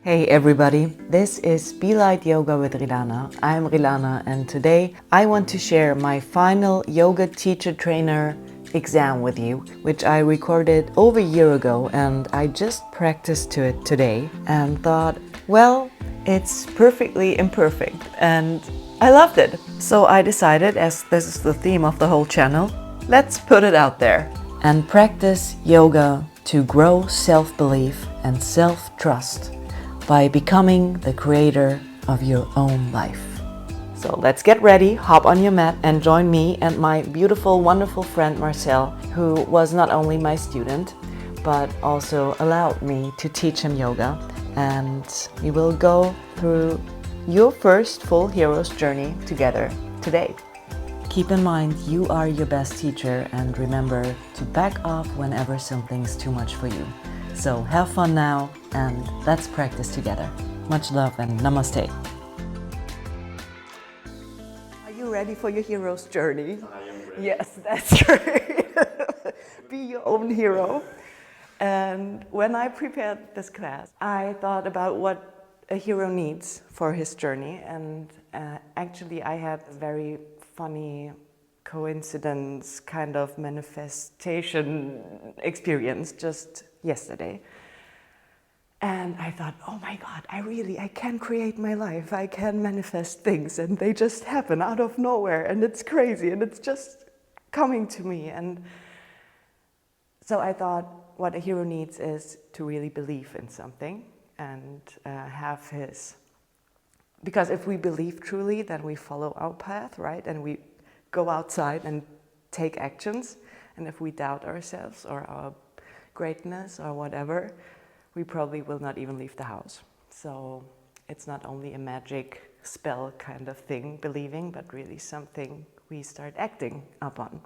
Hey everybody, this is Be Light Yoga with Rilana. I'm Rilana and today I want to share my final yoga teacher trainer exam with you, which I recorded over a year ago and I just practiced to it today and thought, well, it's perfectly imperfect and I loved it. So I decided, as this is the theme of the whole channel, let's put it out there and practice yoga to grow self-belief and self-trust by becoming the creator of your own life. So let's get ready, hop on your mat and join me and my beautiful, wonderful friend Marcel, who was not only my student, but also allowed me to teach him yoga. And we will go through your first full hero's journey together today. Keep in mind, you are your best teacher and remember to back off whenever something's too much for you. So have fun now and let's practice together. Much love and namaste. Are you ready for your hero's journey? I am ready. Yes, that's great. Be your own hero. And when I prepared this class, I thought about what a hero needs for his journey. And actually I had a very funny coincidence kind of manifestation experience just yesterday. And I thought, oh my God, I can create my life. I can manifest things and they just happen out of nowhere and it's crazy and it's just coming to me. And so I thought what a hero needs is to really believe in something and have his, because if we believe truly, then we follow our path, right? And we go outside and take actions. And if we doubt ourselves or our greatness or whatever, we probably will not even leave the house. So it's not only a magic spell kind of thing, believing, but really something we start acting upon.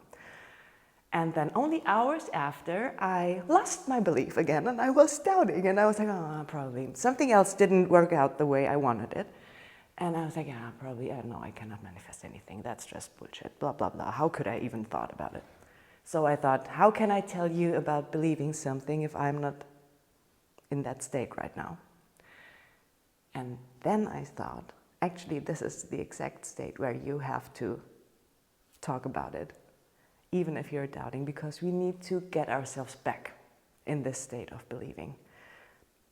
And then only hours after, I lost my belief again and I was doubting and I was like, oh, probably something else didn't work out the way I wanted it. And I was like, yeah, probably, I don't know, I cannot manifest anything. That's just bullshit, blah, blah, blah. How could I even thought about it? So I thought, how can I tell you about believing something if I'm not in that state right now? And then I thought, actually, this is the exact state where you have to talk about it, even if you're doubting, because we need to get ourselves back in this state of believing.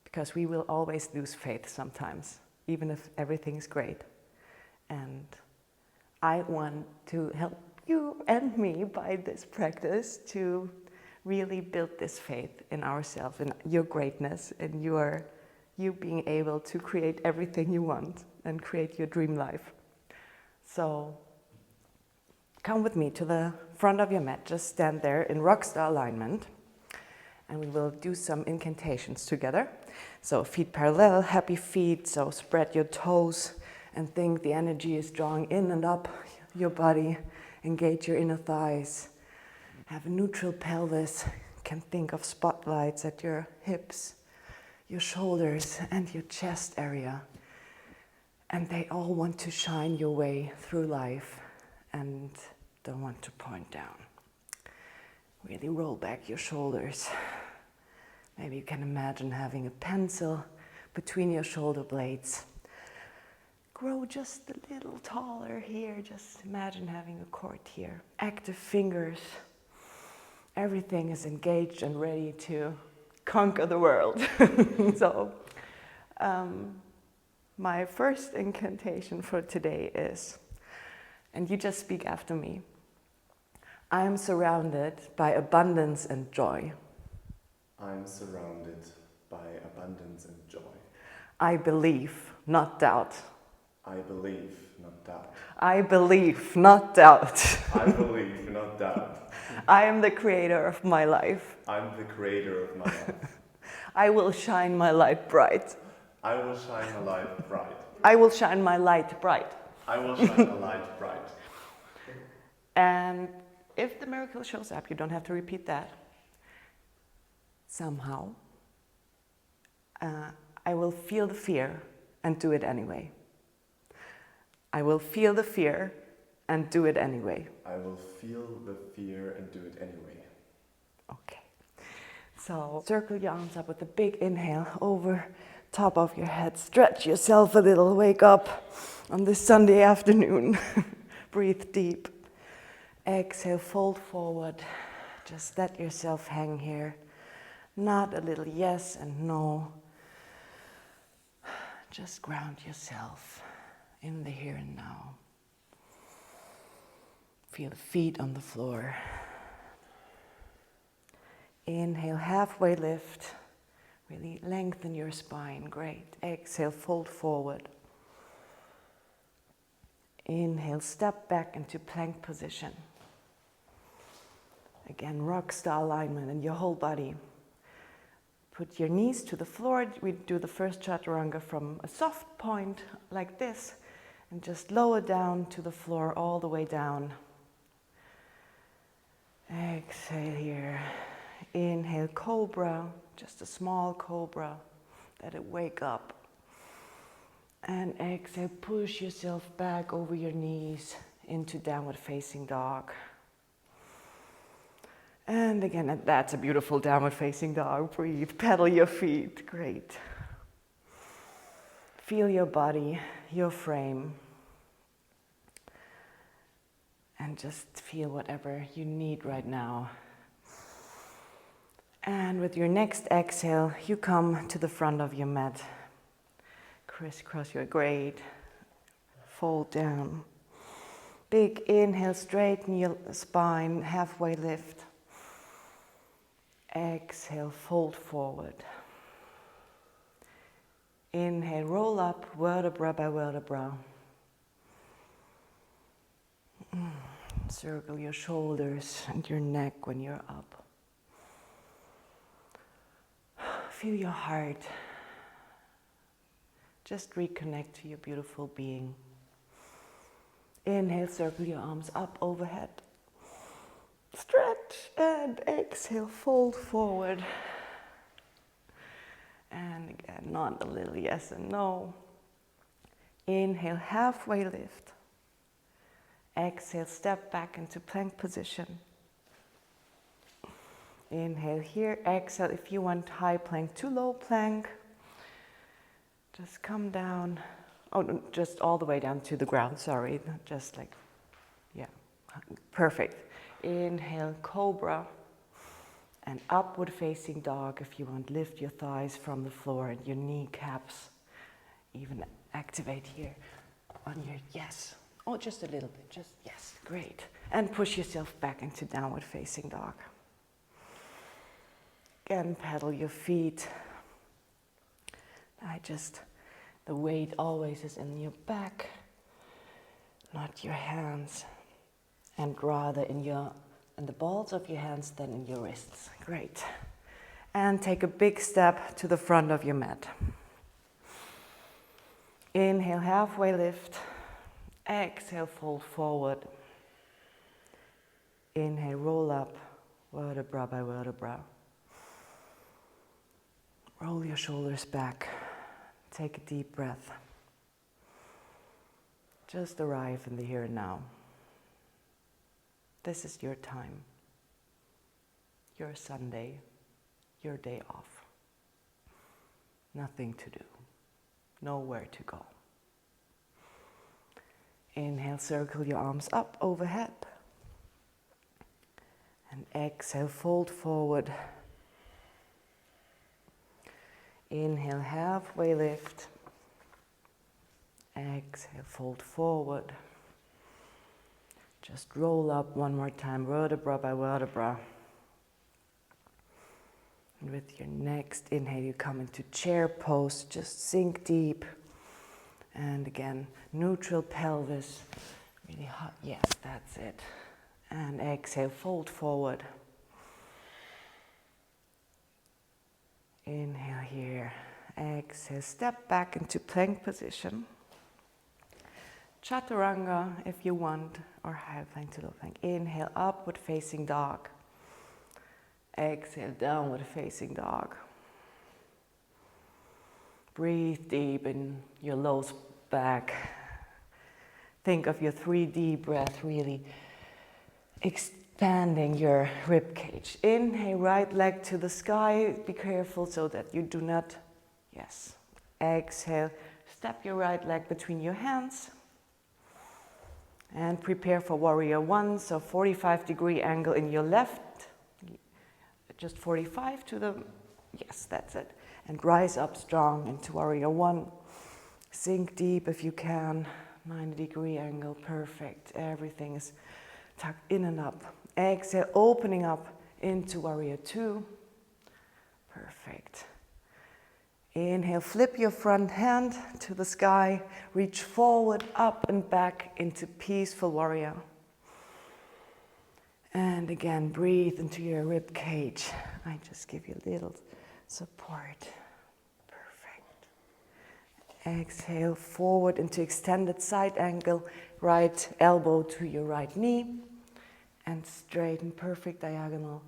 Because we will always lose faith sometimes, even if everything's great. And I want to help you and me by this practice to really build this faith in ourselves, in your greatness, and you being able to create everything you want and create your dream life. So come with me to the front of your mat, just stand there in rockstar alignment, and we will do some incantations together. So feet parallel, happy feet, so spread your toes and think the energy is drawing in and up your body. Engage your inner thighs. Have a neutral pelvis. You can think of spotlights at your hips, your shoulders and your chest area. And they all want to shine your way through life and don't want to point down. Really roll back your shoulders. Maybe you can imagine having a pencil between your shoulder blades. Grow just a little taller here. Just imagine having a cord here. Active fingers. Everything is engaged and ready to conquer the world. So, my first incantation for today is, and you just speak after me, I am surrounded by abundance and joy. I am surrounded by abundance and joy. I believe, not doubt. I believe, not doubt. I believe, not doubt. I believe, not doubt. I am the creator of my life. I'm the creator of my life. I will shine my light bright. I will shine my light bright. I will shine my light bright. I will shine my light bright. And if the miracle shows up, you don't have to repeat that. Somehow, I will feel the fear and do it anyway. I will feel the fear and do it anyway. I will feel the fear and do it anyway. Okay. So circle your arms up with a big inhale over top of your head. Stretch yourself a little, wake up on this Sunday afternoon. Breathe deep. Exhale, fold forward. Just let yourself hang here. Not a little yes and no. Just ground yourself in the here and now. Feel the feet on the floor. Inhale, halfway lift. Really lengthen your spine. Great. Exhale, fold forward. Inhale, step back into plank position. Again, rock star alignment in your whole body. Put your knees to the floor. We do the first chaturanga from a soft point like this and just lower down to the floor all the way down. Exhale here. Inhale, cobra, just a small cobra. Let it wake up. And exhale, push yourself back over your knees into downward facing dog. And again, that's a beautiful downward facing dog. Breathe, pedal your feet, great. Feel your body, your frame. And just feel whatever you need right now. And with your next exhale, you come to the front of your mat. Crisscross your great. Fold down. Big inhale, straighten your spine, halfway lift. Exhale, fold forward. Inhale, roll up, vertebra by vertebra. Circle your shoulders and your neck when you're up. Feel your heart. Just reconnect to your beautiful being. Inhale, circle your arms up overhead. Stretch and exhale, fold forward. And again, not a little yes and no. Inhale, halfway lift. Exhale, step back into plank position. Inhale here, exhale if you want high plank to low plank. Just come down, oh, no, just all the way down to the ground, sorry, just like, yeah, perfect. Inhale, cobra, and upward facing dog if you want. Lift your thighs from the floor and your kneecaps. Even activate here on your yes. Oh, just a little bit, just yes, great. And push yourself back into downward facing dog. Again, pedal your feet. The weight always is in your back, not your hands, and rather in the balls of your hands than in your wrists. Great. And take a big step to the front of your mat. Inhale, halfway lift. Exhale, fold forward. Inhale, roll up, vertebra by vertebra. Roll your shoulders back. Take a deep breath. Just arrive in the here and now. This is your time. Your Sunday, your day off. Nothing to do. Nowhere to go. Inhale, circle your arms up overhead. And exhale, fold forward. Inhale, halfway lift. Exhale, fold forward. Just roll up one more time, vertebra by vertebra. And with your next inhale, you come into chair pose. Just sink deep. And again, neutral pelvis. Really hot. Yes, that's it. And exhale, fold forward. Inhale here. Exhale, step back into plank position. Chaturanga if you want, or high plank to low plank. Inhale, upward facing dog. Exhale, downward facing dog. Breathe deep in your low back. Think of your 3D breath, really expanding your rib cage. Inhale, right leg to the sky. Be careful so that you do not, yes, Exhale, step your right leg between your hands. And prepare for warrior one, so 45-degree angle in your left. Just 45 to the, yes, that's it. And rise up strong into warrior one. Sink deep if you can, 90-degree angle, perfect. Everything is tucked in and up. Exhale, opening up into warrior two. Perfect. Inhale, flip your front hand to the sky, reach forward, up and back into peaceful warrior. And again, breathe into your rib cage. I just give you a little support. Perfect. Exhale, forward into extended side angle, right elbow to your right knee, and straighten, perfect diagonal,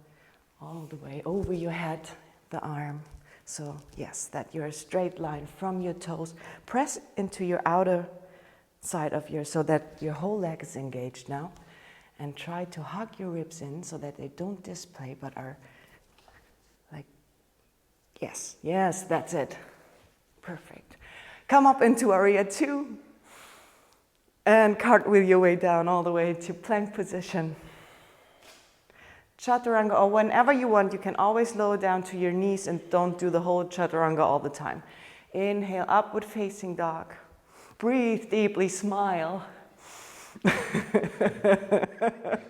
all the way over your head, the arm. So yes, that you're a straight line from your toes. Press into your outer side of your, so that your whole leg is engaged now. And try to hug your ribs in so that they don't display but are like, yes, yes, that's it. Perfect. Come up into warrior two. And cartwheel your way down all the way to plank position. Chaturanga, or whenever you want, you can always lower down to your knees and don't do the whole chaturanga all the time. Inhale, upward facing dog. Breathe deeply, smile.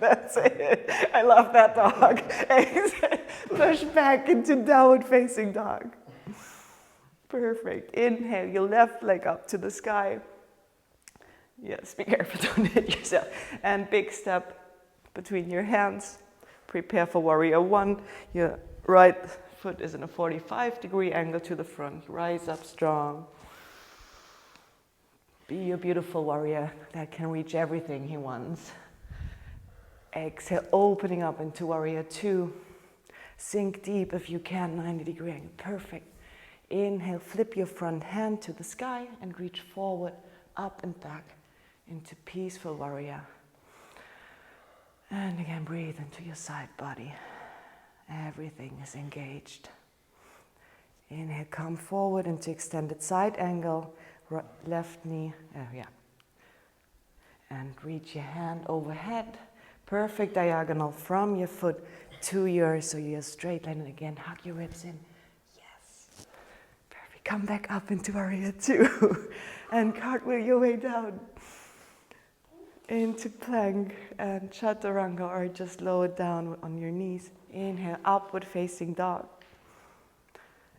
That's it. I love that dog. Push back into downward facing dog. Perfect. Inhale, your left leg up to the sky. Yes, be careful, don't hit yourself. And big step between your hands. Prepare for warrior one. Your right foot is in a 45-degree angle to the front. Rise up strong. Be your beautiful warrior that can reach everything he wants. Exhale, opening up into warrior two. Sink deep if you can, 90-degree angle. Perfect. Inhale, flip your front hand to the sky and reach forward, up and back into peaceful warrior. And again, breathe into your side body. Everything is engaged. Inhale, come forward into extended side angle. Left knee, and reach your hand overhead. Perfect diagonal from your foot to yours, so you're straight line. And again, hug your ribs in. Yes. Perfect. Come back up into warrior two. And cartwheel your way down into plank and chaturanga, or just lower down on your knees. Inhale, upward facing dog.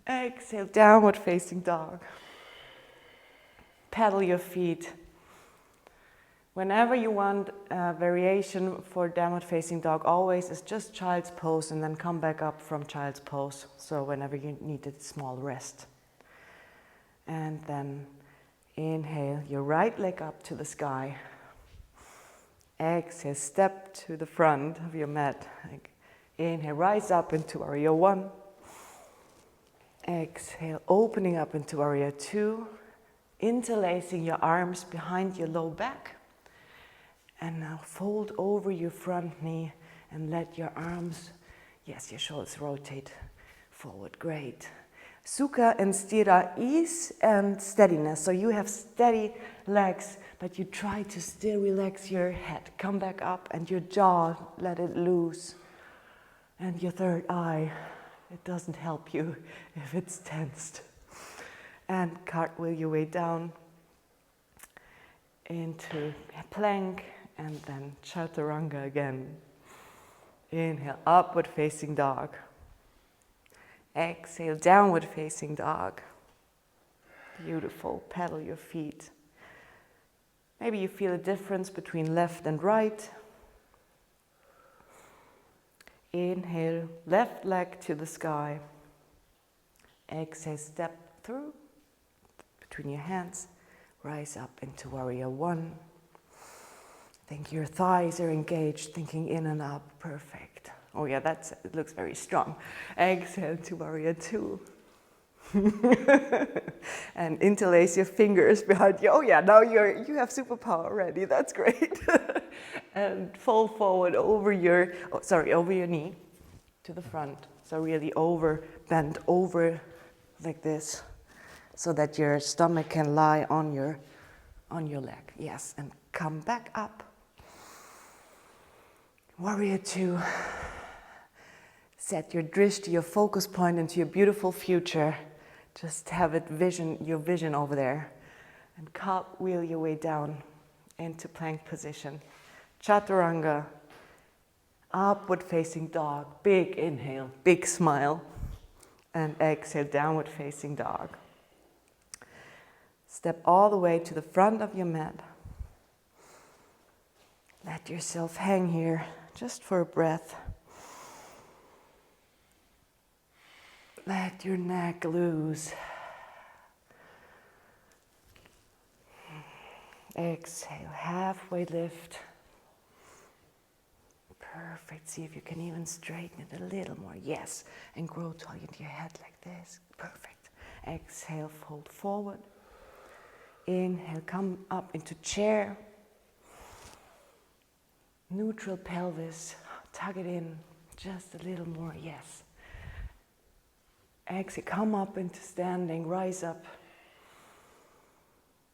Exhale, downward facing dog. Pedal your feet. Whenever you want a variation for downward facing dog, always is just child's pose and then come back up from child's pose. So whenever you need a small rest. And then inhale, your right leg up to the sky. Exhale, step to the front of your mat. Inhale, rise up into warrior one. Exhale, opening up into warrior two. Interlacing your arms behind your low back. And now fold over your front knee and let your arms, yes, your shoulders rotate forward. Great. Sukha and Sthira, ease and steadiness. So you have steady legs, but you try to still relax your head. Come back up and your jaw, let it loose. And your third eye, it doesn't help you if it's tensed. And cartwheel your way down into plank and then chaturanga again. Inhale, upward facing dog. Exhale, downward facing dog. Beautiful. Pedal your feet. Maybe you feel a difference between left and right. Inhale, left leg to the sky. Exhale, step through between your hands. Rise up into warrior one. Think your thighs are engaged, thinking in and up. Perfect. Oh yeah, it looks very strong. Exhale to warrior two. And interlace your fingers behind you. Oh yeah, now you have superpower already. That's great. And fold forward over your knee to the front. So really bend over like this. so that your stomach can lie on your leg. Yes, and come back up. Warrior 2. Set your drishti, your focus point, into your beautiful future. Just have it your vision over there. And cartwheel your way down into plank position. Chaturanga, upward facing dog. Big inhale, big smile. And exhale, downward facing dog. Step all the way to the front of your mat. Let yourself hang here just for a breath. Let your neck loose. Exhale, halfway lift. Perfect. See if you can even straighten it a little more. Yes. And grow tall into your head like this. Perfect. Exhale, fold forward. Inhale, come up into chair. Neutral pelvis. Tug it in just a little more. Yes. Exhale, come up into standing. Rise up.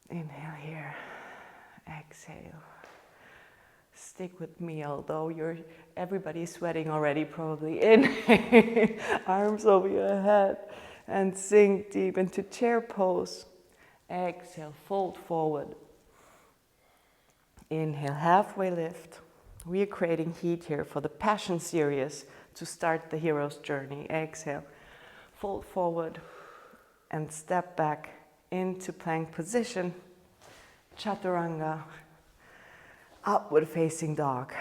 Inhale here. Exhale. Stick with me, although everybody's sweating already probably. Inhale, arms over your head and sink deep into chair pose. Exhale, fold forward. Inhale, halfway lift. We are creating heat here for the Passion series to start the hero's journey. Exhale, fold forward and step back into plank position. Chaturanga, upward facing dog.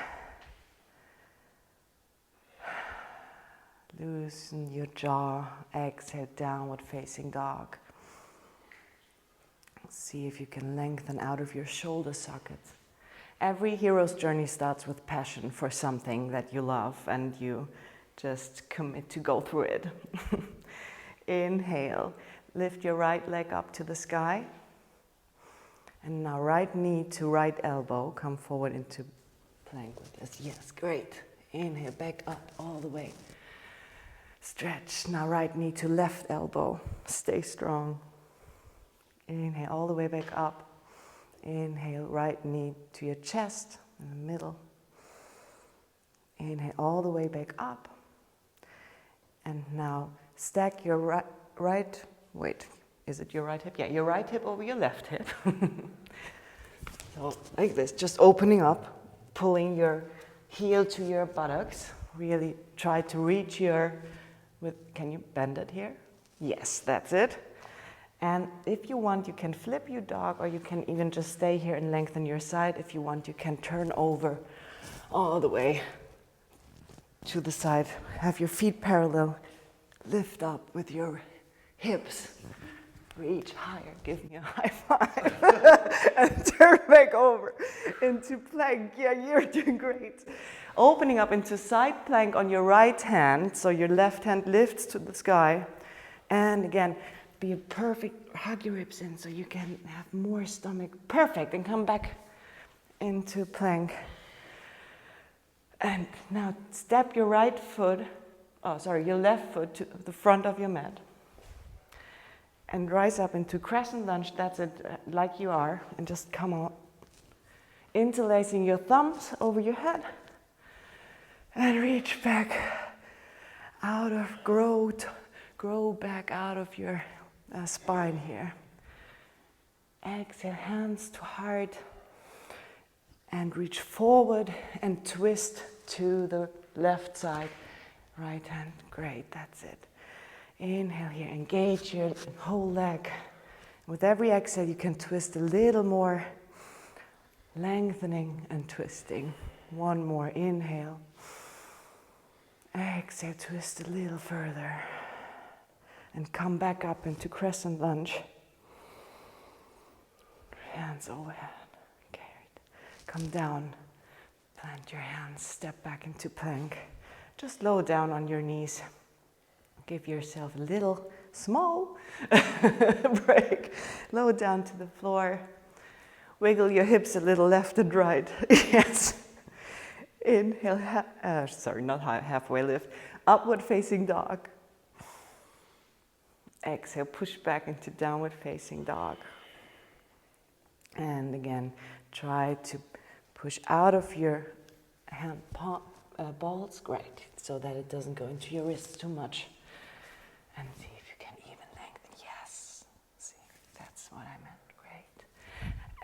Loosen your jaw. Exhale, downward facing dog. See if you can lengthen out of your shoulder sockets. Every hero's journey starts with passion for something that you love, and you just commit to go through it. Inhale, lift your right leg up to the sky. And now right knee to right elbow, come forward into plank with this. Yes, great. Inhale, back up all the way. Stretch. Now right knee to left elbow. Stay strong. Inhale, all the way back up. Inhale, right knee to your chest in the middle. Inhale, all the way back up. And now stack your right, is it your right hip? Yeah, your right hip over your left hip. So like this, just opening up, pulling your heel to your buttocks. Really try to reach can you bend it here? Yes, that's it. And if you want, you can flip your dog, or you can even just stay here and lengthen your side. If you want, you can turn over all the way to the side. Have your feet parallel. Lift up with your hips. Reach higher, give me a high five. And turn back over into plank. Yeah, you're doing great. Opening up into side plank on your right hand, so your left hand lifts to the sky. And again, be a perfect, hug your ribs in so you can have more stomach. Perfect, and come back into plank. And now step your left foot to the front of your mat. And rise up into crescent lunge, that's it, like you are, and just come out. Interlacing your thumbs over your head. And reach back out of, grow back out of your spine here. Exhale, hands to heart. And reach forward and twist to the left side. Right hand, great, that's it. Inhale here, engage your whole leg. With every exhale, you can twist a little more, lengthening and twisting. One more, inhale. Exhale, twist a little further. And come back up into crescent lunge. Hands overhead. Carried. Come down, plant your hands, step back into plank. Just low down on your knees. Give yourself a little small break. Low down to the floor. Wiggle your hips a little left and right. Yes. Inhale, not halfway lift. Upward facing dog. exhale, push back into downward facing dog. And again, try to push out of your hand balls, great, so that it doesn't go into your wrists too much. And see if you can even lengthen, yes. See, that's what I meant, great.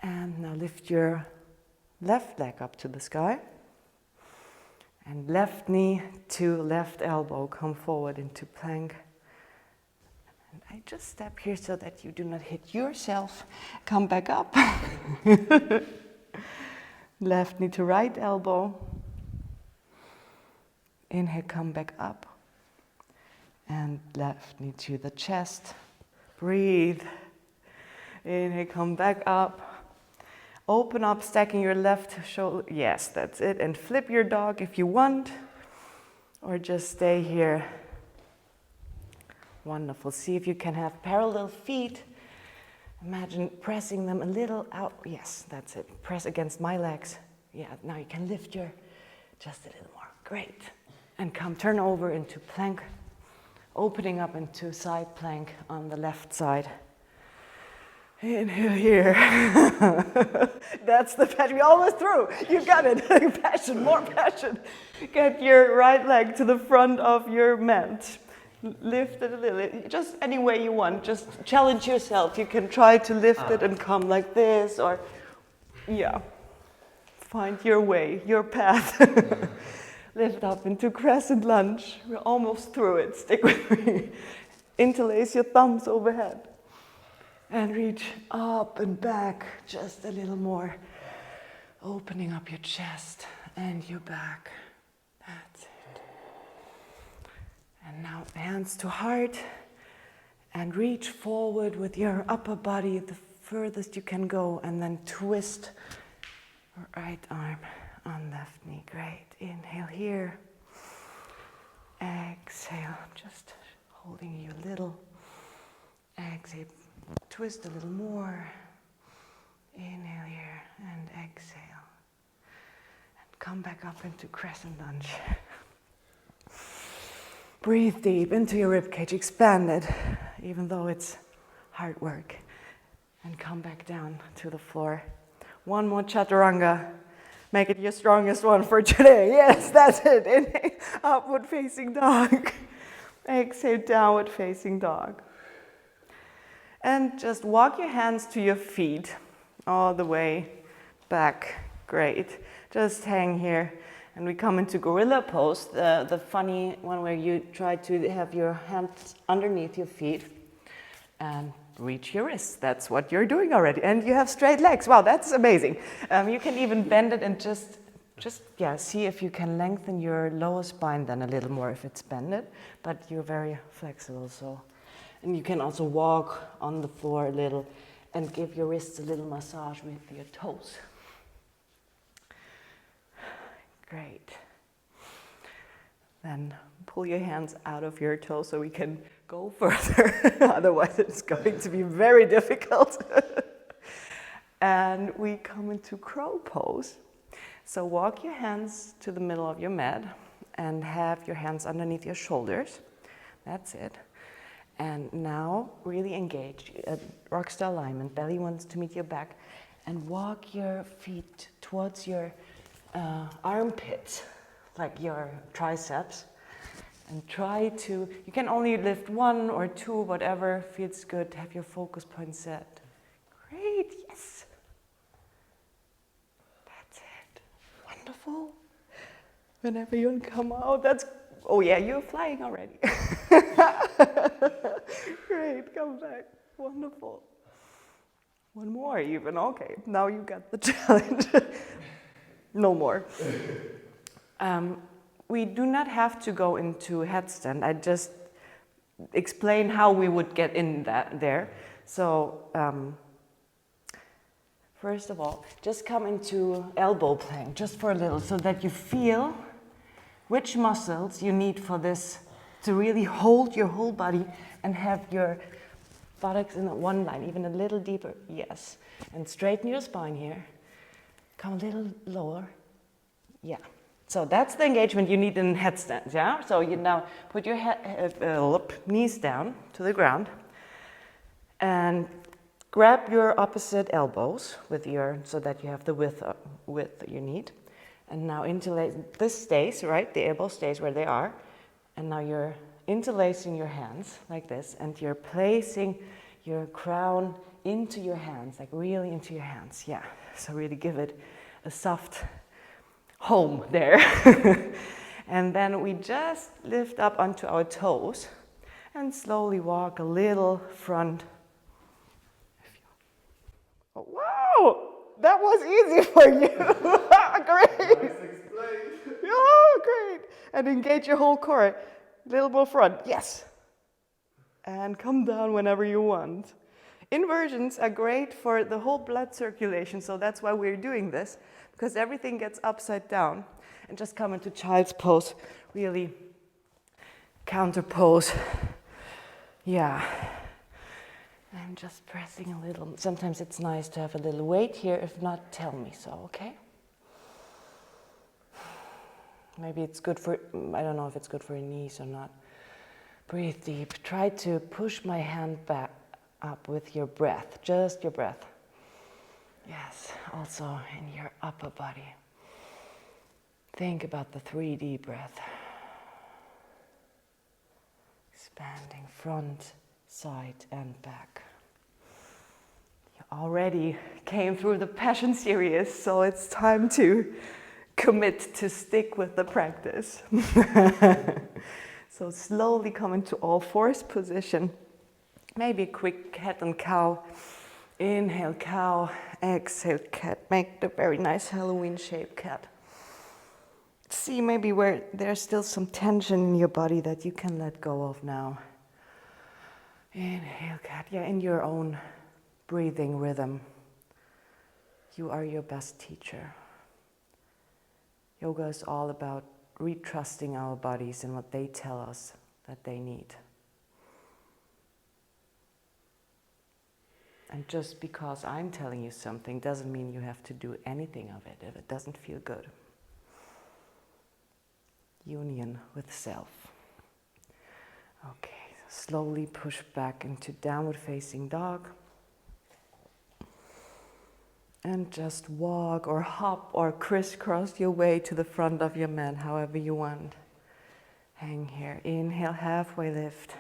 And now lift your left leg up to the sky. And left knee to left elbow, come forward into plank. And I just step here so that you do not hit yourself. Come back up. Left knee to right elbow. Inhale, come back up. And left knee to the chest. Breathe. Inhale, come back up. Open up, stacking your left shoulder. Yes, that's it. And flip your dog if you want. Or just stay here. Wonderful. See if you can have parallel feet. Imagine pressing them a little out. Yes, that's it. Press against my legs. Yeah, now you can lift your just a little more. Great. And turn over into plank. Opening up into side plank on the left side. Inhale here. That's the passion. We almost through. You got it. Passion, more passion. Get your right leg to the front of your mat. Lift it a little, just any way you want. Just challenge yourself. You can try to lift it and come like this, or yeah, find your way, your path. Lift up into crescent lunge. We're almost through it. Stick with me. Interlace your thumbs overhead. And reach up and back just a little more. Opening up your chest and your back. That's it. And now hands to heart. And reach forward with your upper body the furthest you can go. And then twist right arm on left knee. Great. Inhale here. Exhale. Just holding you a little. Exhale. Twist a little more. Inhale here and exhale. And come back up into crescent lunge. Breathe deep into your ribcage. Expand it, even though it's hard work. And come back down to the floor. One more chaturanga. Make it your strongest one for today. Yes, that's it. Inhale, upward facing dog. Exhale, downward facing dog. And just walk your hands to your feet all the way back. Great. Just hang here. And we come into gorilla pose, the funny one where you try to have your hands underneath your feet and reach your wrists. That's what you're doing already. And you have straight legs. Wow, that's amazing. You can even bend it and just see if you can lengthen your lower spine then a little more if it's bended. But you're very flexible, so. And you can also walk on the floor a little and give your wrists a little massage with your toes. Great. Then pull your hands out of your toes so we can go further. Otherwise it's going to be very difficult. And we come into crow pose. So walk your hands to the middle of your mat and have your hands underneath your shoulders. That's it. And now really engage rockstar alignment. Belly wants to meet your back. And walk your feet towards your armpits, like your triceps. And try to, you can only lift one or two, whatever feels good. Have your focus point set. Great, yes. That's it. Wonderful. Whenever you want to come out, that's, oh yeah, you're flying already. Great, come back. Wonderful. One more even, okay. Now you got the challenge. No more. We do not have to go into headstand. I just explain how we would get in there. So, first of all, just come into elbow plank, just for a little, so that you feel which muscles you need for this to really hold your whole body and have your buttocks in one line, even a little deeper. Yes. And straighten your spine here. Come a little lower. Yeah. So that's the engagement you need in headstand, yeah? So you now put your knees down to the ground And grab your opposite elbows with so that you have the width that you need. And now interlace, this stays, right? The elbow stays where they are. And now you're interlacing your hands like this, and you're placing your crown into your hands, like really into your hands. Yeah, so really give it a soft home there. And then we just lift up onto our toes and slowly walk a little front. Oh, wow, that was easy for you. Great. Nice explained. Oh, great. And engage your whole core. A little more front. Yes. And come down whenever you want. Inversions are great for the whole blood circulation, so that's why we're doing this, because everything gets upside down. And just come into child's pose, really counter pose. Yeah. I'm just pressing a little. Sometimes it's nice to have a little weight here. If not, tell me so, okay? Maybe it's good for, I don't know if it's good for your knees or not. Breathe deep. Try to push my hand back up with your breath, just your breath. Yes, also in your upper body. Think about the 3D breath. Expanding front, side, and back. You already came through the Passion series, so it's time to commit to stick with the practice. So slowly come into all fours position. Maybe a quick cat and cow. Inhale, cow. Exhale, cat. Make the very nice Halloween shaped cat. See maybe where there's still some tension in your body that you can let go of now. Inhale, cat. Yeah, in your own breathing rhythm. You are your best teacher. Yoga is all about retrusting our bodies and what they tell us that they need. And just because I'm telling you something doesn't mean you have to do anything of it if it doesn't feel good. Union with self. Okay, so slowly push back into downward facing dog. And just walk or hop or crisscross your way to the front of your mat, however you want. Hang here. Inhale, halfway lift.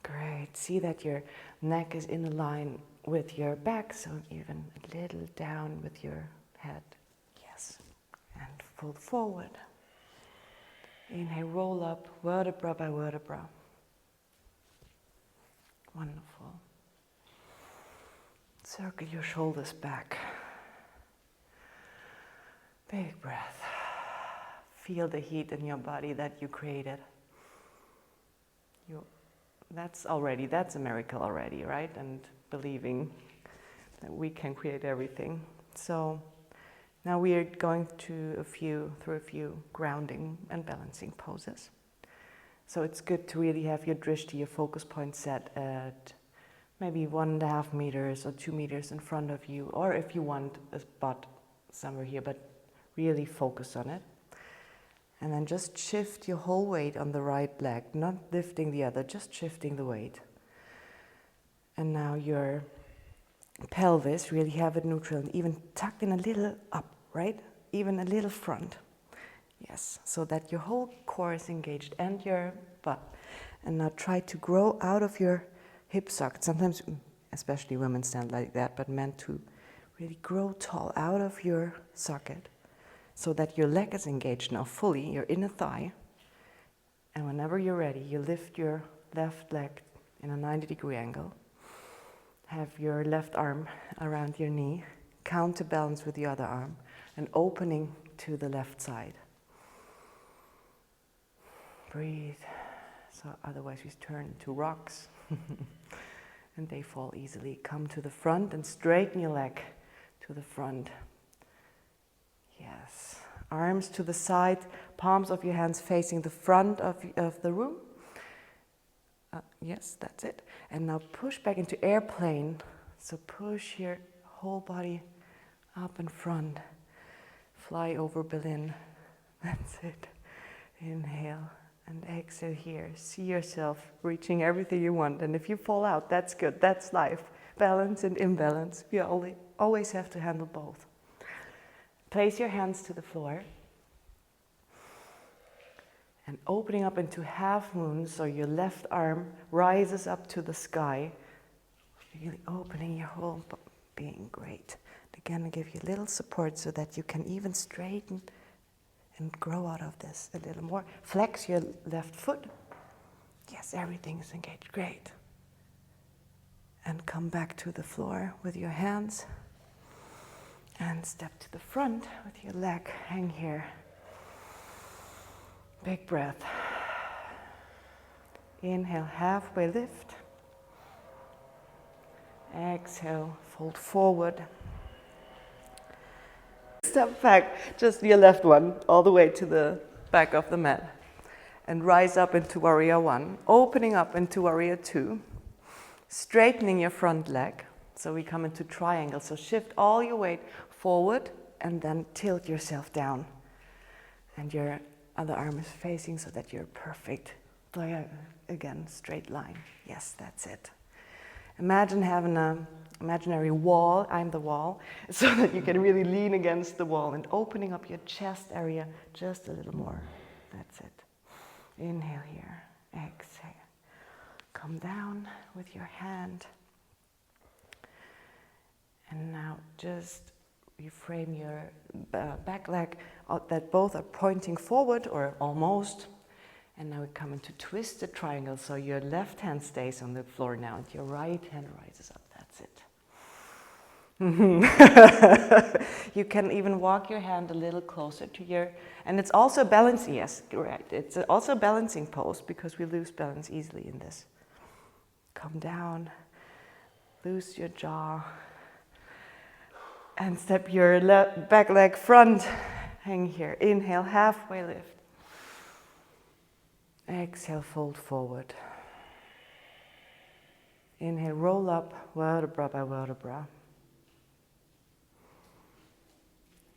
Great. See that your neck is in line with your back, so even a little down with your head. Yes. And fold forward. Inhale, roll up, vertebra by vertebra. Wonderful. Circle your shoulders back. Big breath. Feel the heat in your body that you created. That's a miracle already, right? And believing that we can create everything. So now we are going through a few grounding and balancing poses. So it's good to really have your drishti, your focus point set at maybe 1.5 meters or 2 meters in front of you, or if you want a spot somewhere here, but really focus on it. And then just shift your whole weight on the right leg, not lifting the other, just shifting the weight. And now your pelvis, really have it neutral and even tucked in a little up, right? Even a little front. Yes, so that your whole core is engaged and your butt. And now try to grow out of your hip socket. Sometimes, especially women stand like that, but men to really grow tall out of your socket so that your leg is engaged now fully, your inner thigh. And whenever you're ready, you lift your left leg in a 90-degree angle. Have your left arm around your knee, counterbalance with the other arm, and opening to the left side. Breathe. So otherwise we turn into rocks and they fall easily. Come to the front and straighten your leg to the front. Yes. Arms to the side, palms of your hands facing the front of the room. Yes, that's it. And now push back into airplane. So push your whole body up in front. Fly over Berlin. That's it. Inhale And exhale here. See yourself reaching everything you want. And if you fall out, that's good. That's life. Balance and imbalance. We always have to handle both. Place your hands to the floor. And opening up into half moon, so your left arm rises up to the sky. Really opening your whole being. Great. Again, I give you a little support so that you can even straighten and grow out of this a little more. Flex your left foot. Yes, everything is engaged. Great. And come back to the floor with your hands. And step to the front with your leg. Hang here. Big breath. Inhale, halfway lift. Exhale, fold forward. Step back, just your left one, all the way to the back of the mat. And rise up into warrior one, opening up into warrior two, straightening your front leg. So we come into triangle. So shift all your weight forward and then tilt yourself down. And your other arm is facing so that you're perfect. Again, straight line. Yes, that's it. Imagine having an imaginary wall, I'm the wall, so that you can really lean against the wall and opening up your chest area just a little more. That's it. Inhale here, exhale. Come down with your hand. And now just reframe your back leg that both are pointing forward or almost. And now we come into twisted triangle, so your left hand stays on the floor now and your right hand rises up. That's it. You can even walk your hand a little closer to your, and it's also balancing, yes, correct. It's also a balancing pose because we lose balance easily in this. Come down, loose your jaw, and step your back leg front. Hang here. Inhale, halfway lift. Exhale, fold forward. Inhale, roll up, vertebra by vertebra.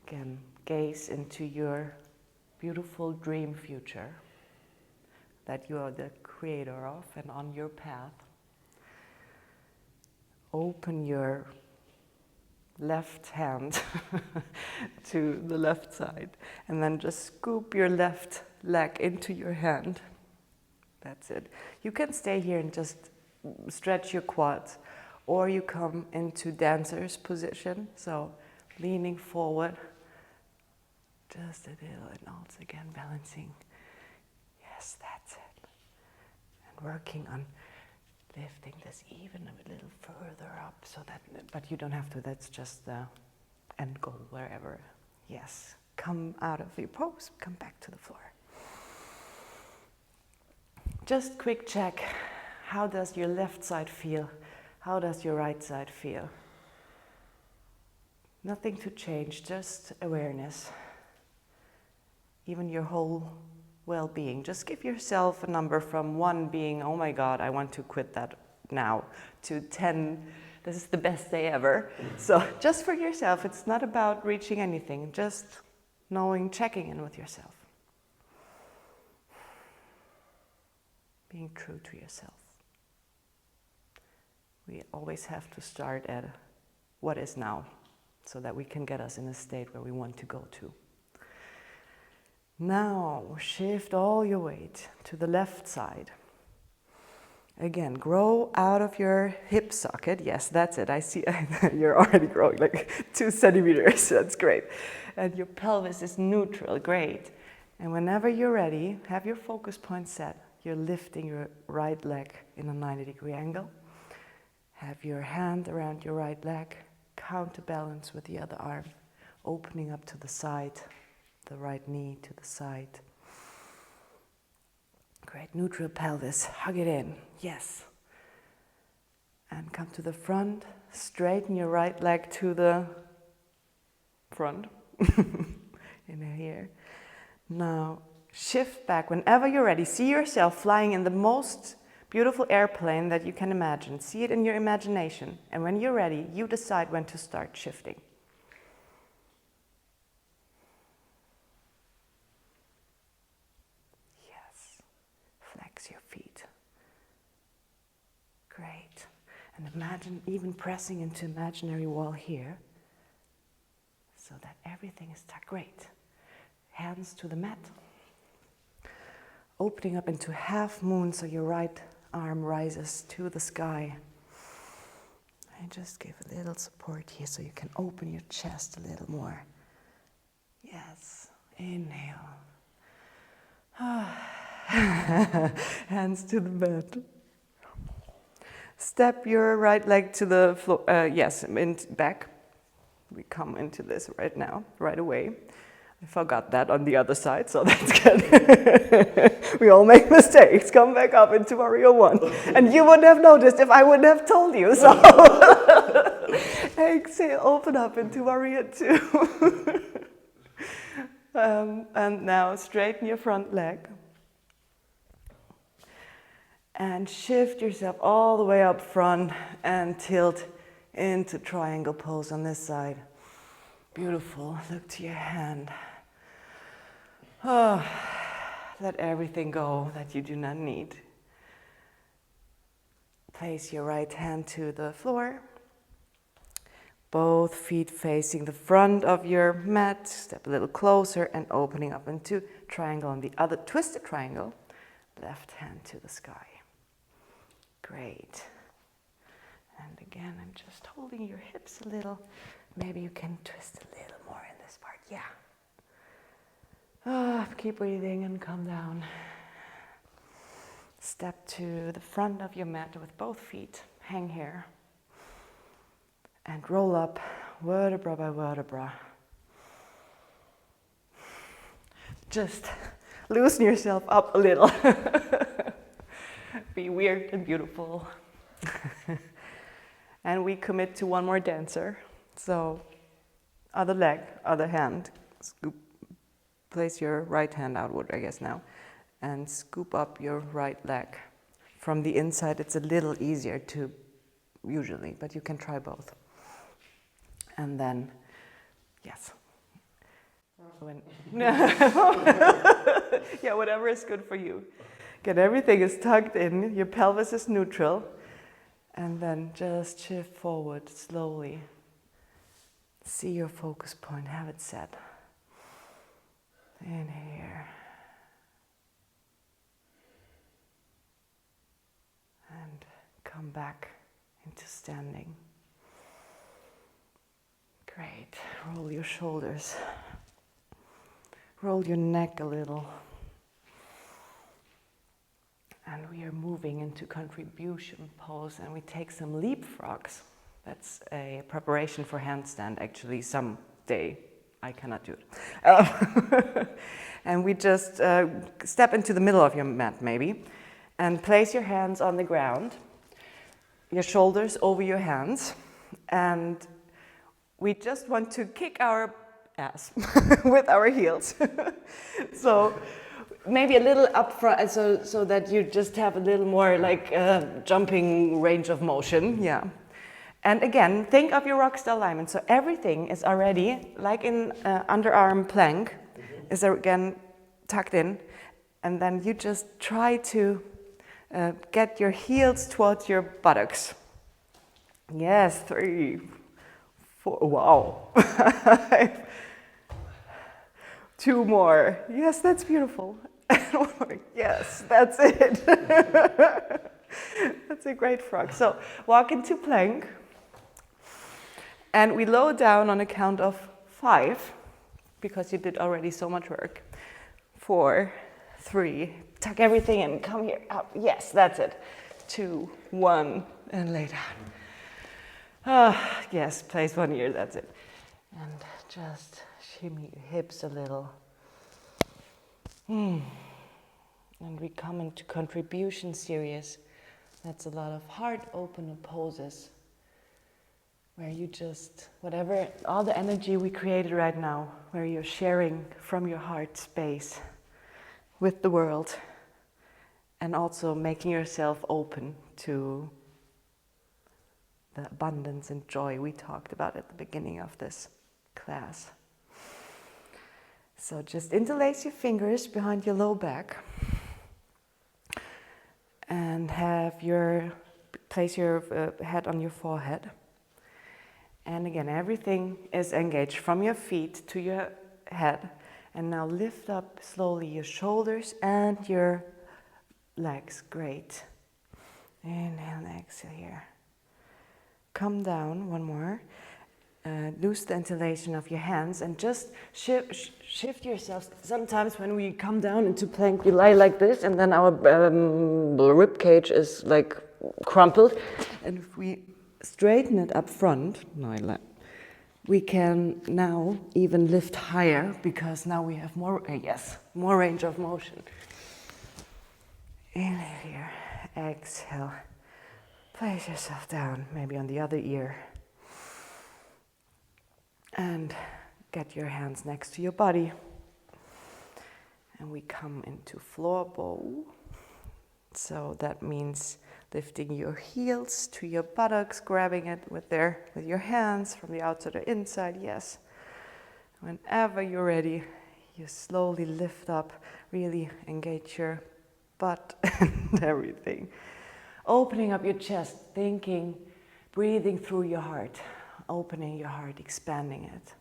Again, gaze into your beautiful dream future that you are the creator of and on your path. Open your left hand to the left side and then just scoop your left leg into your hand. That's it. You can stay here and just stretch your quads, or you come into dancer's position, so leaning forward just a little and also again balancing. Yes, that's it. And working on lifting this even a little further up so that, but you don't have to, that's just the end goal wherever. Yes, come out of your pose, come back to the floor. Just quick check, how does your left side feel? How does your right side feel? Nothing to change, just awareness. Even your whole well-being. Just give yourself a number from 1 being, oh my God, I want to quit that now, to 10, this is the best day ever. So just for yourself, it's not about reaching anything, just knowing, checking in with yourself. Being true to yourself. We always have to start at what is now, so that we can get us in a state where we want to go to. Now, shift all your weight to the left side. Again, grow out of your hip socket. Yes, that's it. I see you're already growing like 2 centimeters. That's great. And your pelvis is neutral. Great. And whenever you're ready, have your focus point set. You're lifting your right leg in a 90-degree angle. Have your hand around your right leg. Counterbalance with the other arm. Opening up to the side. The right knee to the side. Great, neutral pelvis, hug it in, yes. And come to the front, straighten your right leg to the front. In here. Now, shift back whenever you're ready. See yourself flying in the most beautiful airplane that you can imagine. See it in your imagination. And when you're ready, you decide when to start shifting. And imagine even pressing into imaginary wall here so that everything is tucked. Great. Hands to the mat. Opening up into half moon so your right arm rises to the sky. And just give a little support here so you can open your chest a little more. Yes. Inhale. Hands to the mat. Step your right leg to the floor. Yes, back. We come into this right now, right away. I forgot that on the other side, so that's good. We all make mistakes. Come back up into Warrior One. And you wouldn't have noticed if I wouldn't have told you. So exhale, open up into Warrior Two. And now straighten your front leg. And shift yourself all the way up front and tilt into triangle pose on this side. Beautiful. Look to your hand. Oh, let everything go that you do not need. Place your right hand to the floor. Both feet facing the front of your mat. Step a little closer and opening up into triangle on the other twisted triangle. Left hand to the sky. Great. And again, I'm just holding your hips a little. Maybe you can twist a little more in this part. Yeah. Keep breathing and come down. Step to the front of your mat with both feet. Hang here. And roll up vertebra by vertebra. Just loosen yourself up a little. Be weird and beautiful. And we commit to one more dancer. So, other leg, other hand. Scoop. Place your right hand outward, I guess now. And scoop up your right leg. From the inside, it's a little easier to, usually, but you can try both. And then, yes. Yeah, whatever is good for you. Get everything is tucked in, your pelvis is neutral, and then just shift forward slowly. See your focus point, have it set. In here. And come back into standing. Great. Roll your shoulders. Roll your neck a little. And we are moving into contribution pose, and we take some leapfrogs. That's a preparation for handstand, actually, someday. I cannot do it. And we just step into the middle of your mat, maybe, and place your hands on the ground, your shoulders over your hands, and we just want to kick our ass with our heels. So maybe a little up front, so that you just have a little more like jumping range of motion. Yeah. And again, think of your rock star alignment. So everything is already, like in underarm plank, is again tucked in. And then you just try to get your heels towards your buttocks. Yes, 3, 4, wow. 2 more. Yes, that's beautiful. Yes, that's it. That's a great frog. So walk into plank. And we lower down on a count of 5, because you did already so much work. 4, 3, tuck everything in, come here, up, yes, that's it. 2, 1, and lay down. Yes, place 1 ear, that's it. And just shimmy your hips a little. And we come into contribution series. That's a lot of heart opener poses, where you just, whatever, all the energy we created right now, where you're sharing from your heart space with the world, and also making yourself open to the abundance and joy we talked about at the beginning of this class. So just interlace your fingers behind your low back, and have your place your head on your forehead. And again, everything is engaged from your feet to your head. And now lift up slowly your shoulders and your legs. Great. Inhale and exhale here. Come down, one more. Loose the inhalation of your hands and just shift yourself. Sometimes when we come down into plank, we lie like this and then our rib cage is like crumpled. And if we straighten it up front, we can now even lift higher because now we have more range of motion. Inhale here, exhale. Place yourself down, maybe on the other ear. And get your hands next to your body. And we come into floor bow. So that means lifting your heels to your buttocks, grabbing it with your hands from the outside or inside, yes. Whenever you're ready, you slowly lift up, really engage your butt and everything. Opening up your chest, thinking, breathing through your heart, opening your heart, expanding it.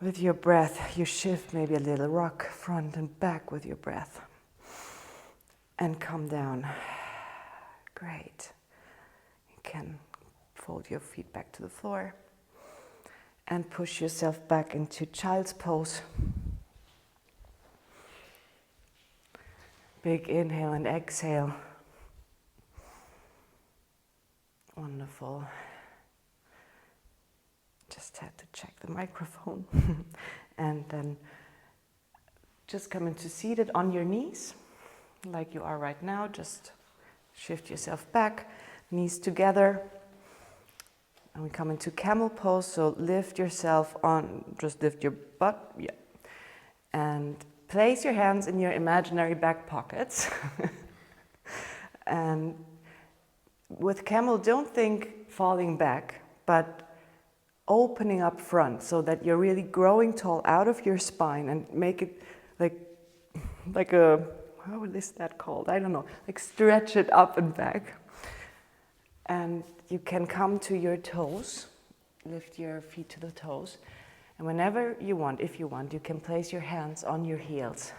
With your breath, you shift maybe a little, rock front and back with your breath. And come down. Great. You can fold your feet back to the floor and push yourself back into child's pose. Big inhale and exhale. Wonderful. Just had to check the microphone. And then just come into seated on your knees, like you are right now. Just shift yourself back, knees together. And we come into camel pose, so lift yourself on, just lift your butt, yeah. And place your hands in your imaginary back pockets. And with camel, don't think falling back, but opening up front so that you're really growing tall out of your spine and make it like a, how is that called? I don't know, like stretch it up and back. And you can come to your toes, lift your feet to the toes. And whenever you want, if you want, you can place your hands on your heels.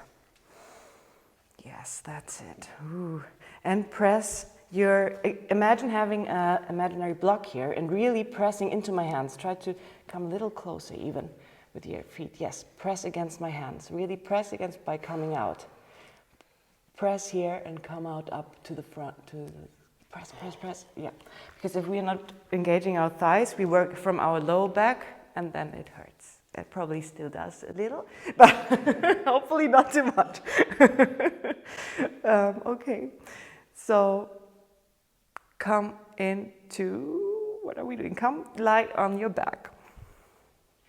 Yes, that's it. Ooh. And press imagine having an imaginary block here and really pressing into my hands. Try to come a little closer even with your feet. Yes, press against my hands. Really press by coming out. Press here and come out up to the front. Press. Yeah. Because if we're not engaging our thighs, we work from our low back and then it hurts. It probably still does a little, but hopefully not too much. Okay. So come into, what are we doing? Come lie on your back.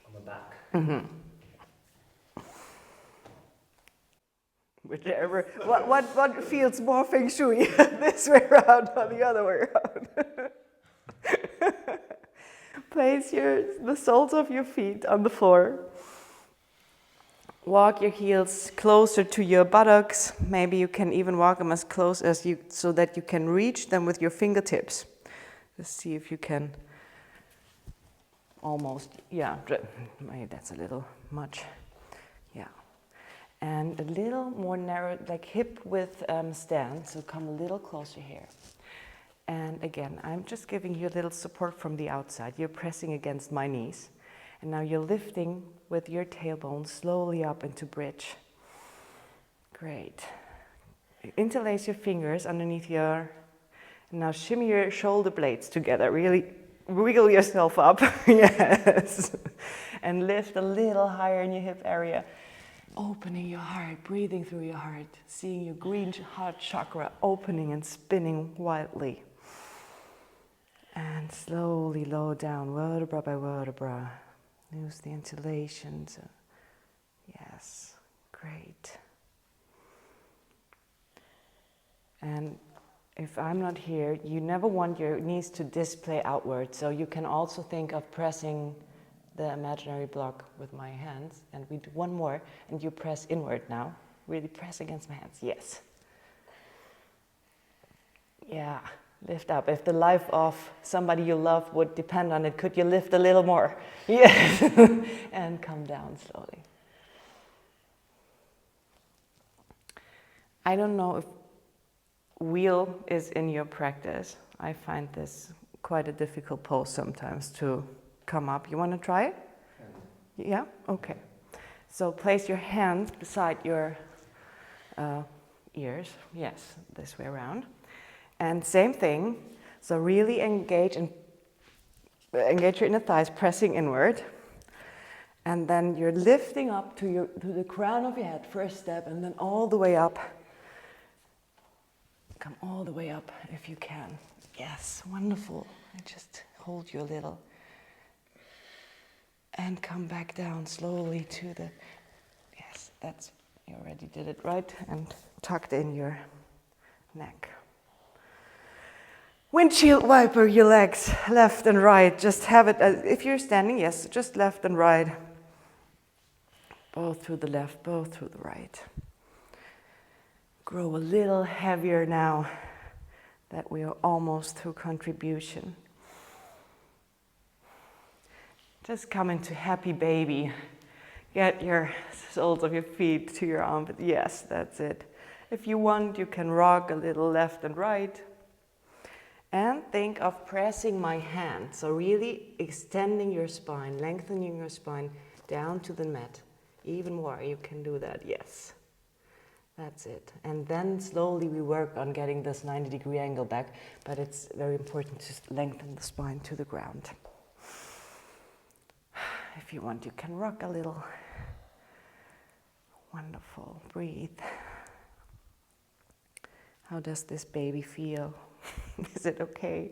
On the back. Mm-hmm. Whichever, what feels more feng shui, this way around or the other way around. Place the soles of your feet on the floor. Walk your heels closer to your buttocks. Maybe you can even walk them as close as you, so that you can reach them with your fingertips. Just see if you can almost, yeah, maybe that's a little much. Yeah. And a little more narrow, like hip width stand, so come a little closer here. And again, I'm just giving you a little support from the outside. You're pressing against my knees. And now you're lifting with your tailbone slowly up into bridge. Great. Interlace your fingers underneath and now shimmy your shoulder blades together. Really wiggle yourself up. Yes. And lift a little higher in your hip area. Opening your heart, breathing through your heart. Seeing your green heart chakra opening and spinning wildly. And slowly lower down, vertebra by vertebra. Use the inhalations. Yes, great. And if I'm not here, you never want your knees to display outward, so you can also think of pressing the imaginary block with my hands, and we do one more, and you press inward now. Really press against my hands, yes. Yeah, Lift up. If the life of somebody you love would depend on it, could you lift a little more? Yes. And come down slowly. I don't know if wheel is in your practice. I find this quite a difficult pose sometimes to come up. You want to try it? Yeah? Okay. So place your hands beside your ears. Yes, this way around. And same thing. So really engage your inner thighs, pressing inward. And then you're lifting up to the crown of your head, first step, and then all the way up. Come all the way up if you can. Yes, wonderful. I just hold you a little. And come back down slowly to the, yes, that's, you already did it right. And tucked in your neck. Windshield wiper your legs left and right. Just have it, if you're standing, yes, just left and right. Both through the left, both through the right. Grow a little heavier now that we are almost through contribution. Just come into happy baby. Get your soles of your feet to your armpit. Yes, that's it. If you want, you can rock a little left and right. And think of pressing my hand. So really extending your spine, lengthening your spine down to the mat. Even more, you can do that, yes. That's it. And then slowly we work on getting this 90-degree angle back, but it's very important to lengthen the spine to the ground. If you want, you can rock a little. Wonderful. Breathe. How does this baby feel? Is it okay?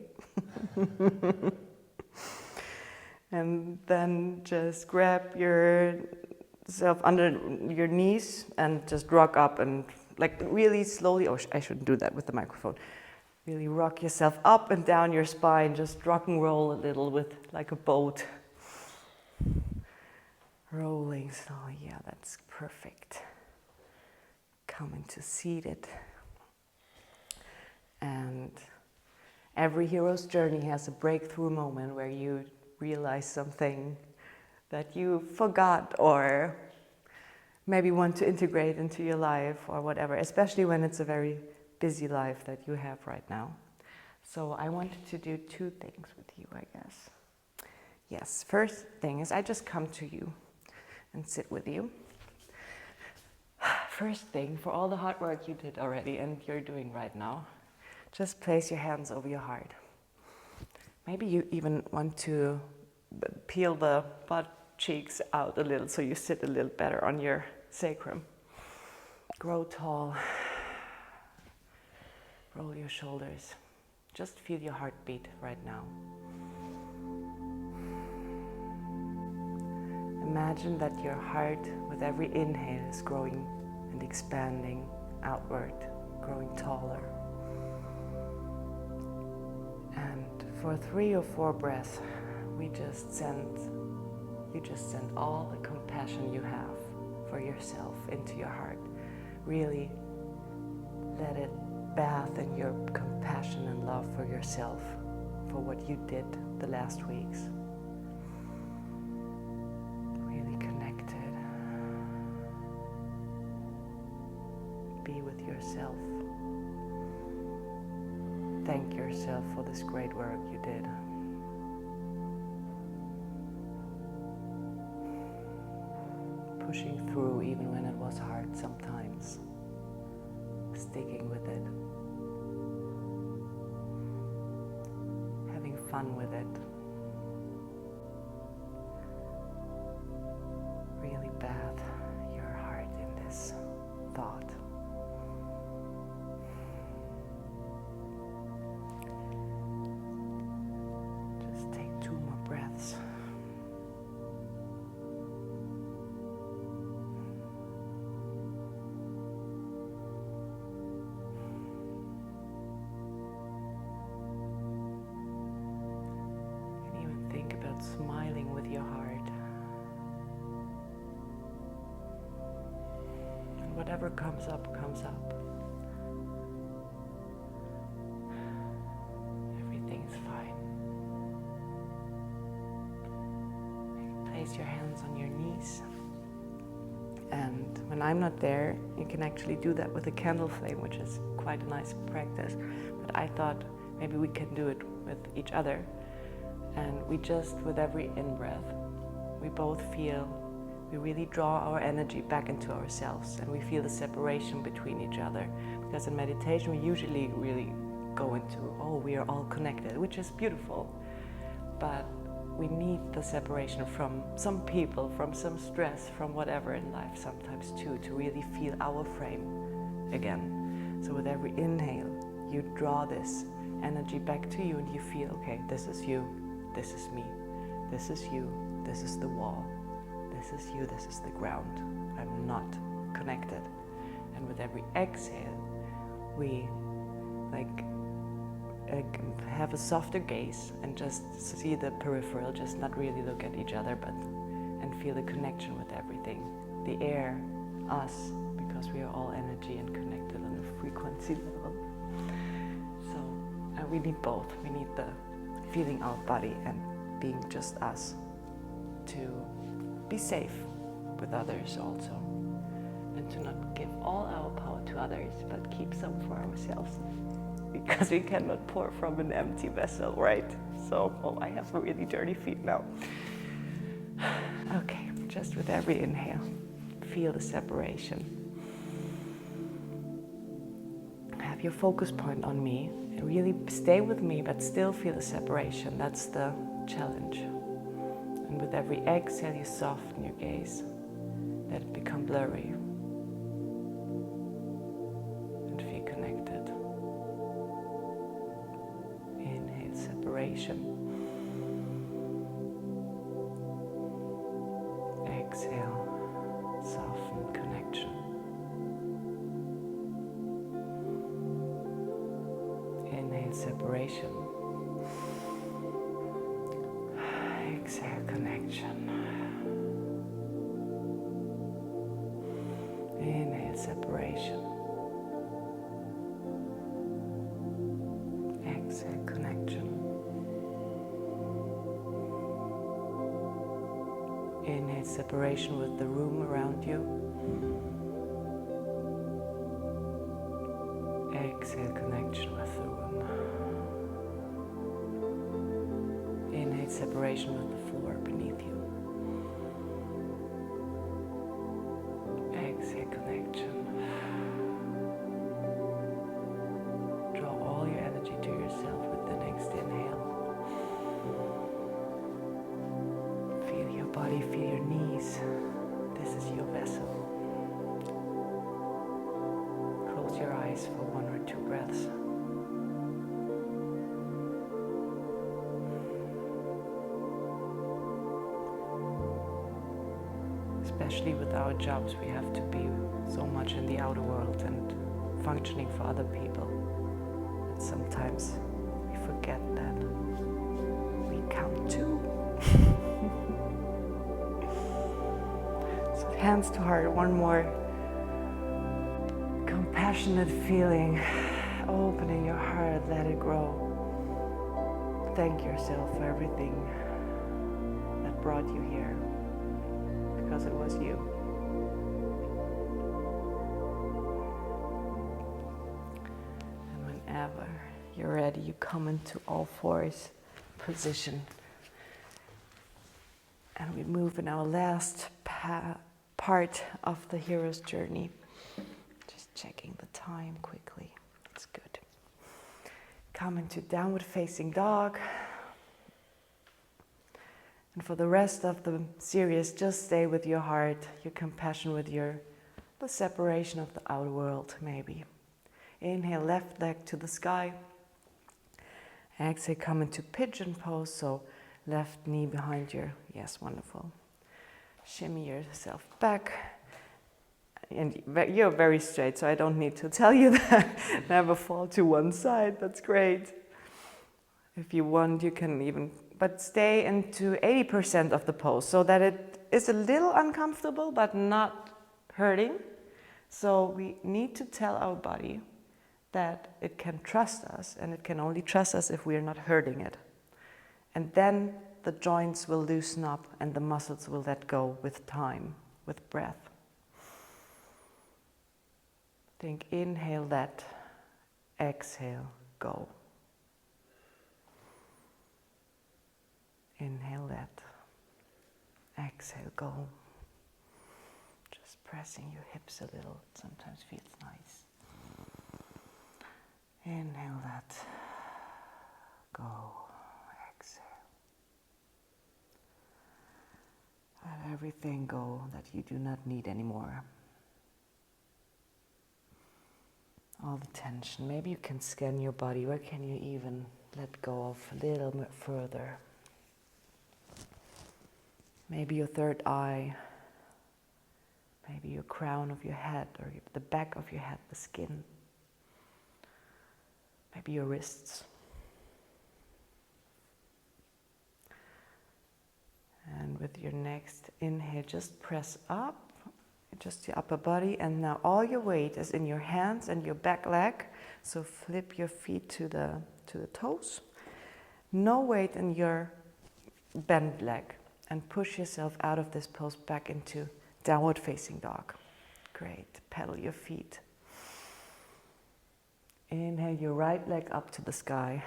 And then just grab yourself under your knees and just rock up and like really slowly, oh, I shouldn't do that with the microphone. Really rock yourself up and down your spine, just rock and roll a little with like a boat. Rolling slowly, yeah, that's perfect. Come into seated. And every hero's journey has a breakthrough moment where you realize something that you forgot or maybe want to integrate into your life or whatever, especially when it's a very busy life that you have right now. So I wanted to do two things with you, I guess. Yes, first thing is I just come to you and sit with you. First thing, for all the hard work you did already and you're doing right now, just place your hands over your heart. Maybe you even want to peel the butt cheeks out a little so you sit a little better on your sacrum. Grow tall. Roll your shoulders. Just feel your heartbeat right now. Imagine that your heart with every inhale is growing and expanding outward, growing taller. And for 3 or 4 breaths, you just send all the compassion you have for yourself into your heart. Really let it bath in your compassion and love for yourself, for what you did the last weeks. Really connected. Be with yourself. Thank yourself for this great work you did. Pushing through even when it was hard sometimes. Sticking with it. Having fun with it. Really bath your heart in this thought. Just take 2 more breaths. Smiling with your heart. And whatever comes up, comes up. place your hands on your knees. And when I'm not there, you can actually do that with a candle flame, which is quite a nice practice. But I thought maybe we can do it with each other. And we just, with every in-breath, we both feel, we really draw our energy back into ourselves, and we feel the separation between each other. Because in meditation, we usually really go into, oh, we are all connected, which is beautiful. But we need the separation from some people, from some stress, from whatever in life sometimes too, to really feel our frame again. So with every inhale, you draw this energy back to you and you feel, okay, this is you, this is me, this is you, this is the wall, this is you, this is the ground. I'm not connected. And with every exhale, we have a softer gaze and just see the peripheral, just not really look at each other, but and feel the connection with everything. The air, us, because we are all energy and connected on a frequency level. So we need both. We need the feeling our body and being just us to be safe with others also, and to not give all our power to others, but keep some for ourselves. Because we cannot pour from an empty vessel, right? So, oh, I have really dirty feet now. Okay, just with every inhale, feel the separation. Have your focus point on me, and really stay with me, but still feel the separation. That's the challenge. And with every exhale, you soften your gaze, let it become blurry, and feel connected. Separation. Exhale, soften connection. Inhale, separation. Exhale, connection. Inhale, separation. Exhale, connection. Inhale, separation with the room around you. Exhale, connection with the room. Inhale, separation with the floor beneath you. Exhale, connection. Draw all your energy to yourself with the next inhale. Feel your body, feel your knees. This is your vessel. Close your eyes for 1 or 2 breaths. Especially with our jobs, we have to be so much in the outer world and functioning for other people. And sometimes we forget that we count too. So hands to heart, one more compassionate feeling. Opening your heart, let it grow. Thank yourself for everything that brought you here, because it was you. And whenever you're ready, you come into all fours position. And we move in our last part of the hero's journey. Just checking the time quickly. It's good. Come into downward facing dog. And for the rest of the series, just stay with your heart, your compassion with the separation of the outer world, maybe. Inhale, left leg to the sky. Exhale, come into pigeon pose, so left knee behind your, yes, wonderful. Shimmy yourself back. And you're very straight, so I don't need to tell you that. Never fall to one side, that's great. If you want, you can even, but stay into 80% of the pose, so that it is a little uncomfortable, but not hurting. So we need to tell our body that it can trust us, and it can only trust us if we are not hurting it. And then the joints will loosen up and the muscles will let go with time, with breath. Think, inhale, let, exhale, go. Inhale, let, exhale, go. Just pressing your hips a little, it sometimes feels nice. Inhale, let, go, exhale. Let everything go that you do not need anymore. All the tension. Maybe you can scan your body. Where can you even let go of a little bit further? Maybe your third eye. Maybe your crown of your head or the back of your head, the skin. Maybe your wrists. And with your next inhale, just press up, just your upper body, and now all your weight is in your hands and your back leg. So flip your feet to the toes. No weight in your bent leg, and push yourself out of this pose back into downward facing dog. Great. Pedal your feet. Inhale your right leg up to the sky.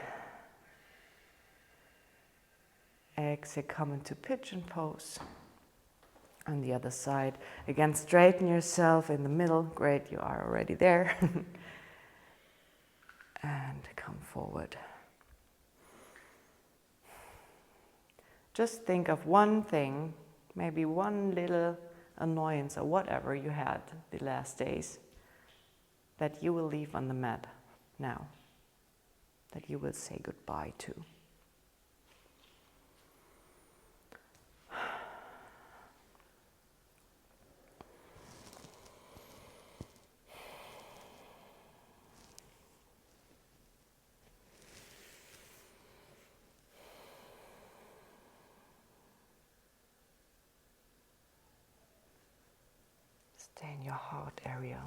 Exhale, come into pigeon pose. On the other side, again, straighten yourself in the middle. Great, you are already there. And come forward. Just think of one thing, maybe one little annoyance or whatever you had the last days that you will leave on the mat now, that you will say goodbye to. Stay in your heart area.